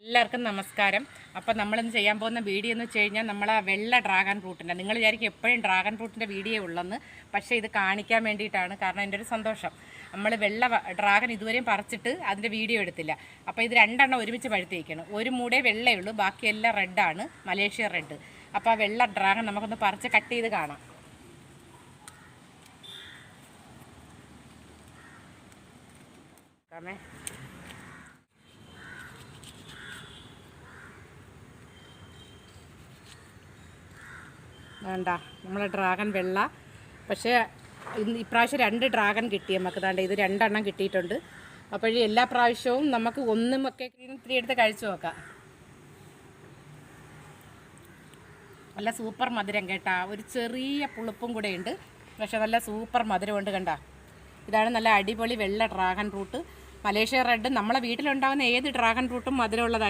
എല്ലാവർക്കും നമസ്കാരം. അപ്പോൾ നമ്മളിന്ന് ചെയ്യാൻ പോകുന്ന വീഡിയോ എന്ന് വെച്ച് കഴിഞ്ഞാൽ നമ്മളെ വെള്ള ഡ്രാഗൺ ഫ്രൂട്ടിൻ്റെ, നിങ്ങൾ വിചാരിക്കും എപ്പോഴും ഡ്രാഗൺ ഫ്രൂട്ടിൻ്റെ വീഡിയോ ഉള്ളെന്ന്, പക്ഷേ ഇത് കാണിക്കാൻ വേണ്ടിയിട്ടാണ്. കാരണം എൻ്റെ ഒരു സന്തോഷം, നമ്മൾ വെള്ള ഡ്രാഗൺ ഇതുവരെയും പറിച്ചിട്ട് അതിൻ്റെ വീഡിയോ എടുത്തില്ല. അപ്പോൾ ഇത് രണ്ടെണ്ണം ഒരുമിച്ച് പഴുത്ത് വയ്ക്കണം. ഒരു മൂടേ വെള്ളയുള്ളൂ, ബാക്കിയെല്ലാം റെഡാണ്, മലേഷ്യ റെഡ്. അപ്പോൾ ആ വെള്ള ഡ്രാഗൺ നമുക്കൊന്ന് പറിച്ച് കട്ട് ചെയ്ത് കാണാം. വേണ്ട നമ്മളെ ഡ്രാഗൺ വെള്ള, പക്ഷേ ഇപ്രാവശ്യം 2 ഡ്രാഗൺ കിട്ടി നമുക്ക്. താണ്ട ഇത് 2 എണ്ണം കിട്ടിയിട്ടുണ്ട്. അപ്പോൾ എല്ലാ പ്രാവശ്യവും നമുക്ക് ഒന്നും ഒക്കെ ഇത്തിരി എടുത്ത് കഴിച്ചു നോക്കാം. നല്ല സൂപ്പർ മധുരം കേട്ടാ, ഒരു ചെറിയ പുളിപ്പും കൂടെ ഉണ്ട്, പക്ഷെ നല്ല സൂപ്പർ മധുരമുണ്ട്. കണ്ട, ഇതാണ് നല്ല അടിപൊളി വെള്ള ഡ്രാഗൺ ഫ്രൂട്ട്, മലേഷ്യ റെഡ്. നമ്മളെ വീട്ടിലുണ്ടാകുന്ന ഏത് ഡ്രാഗൺ ഫ്രൂട്ടും മധുരമുള്ളതാണ്.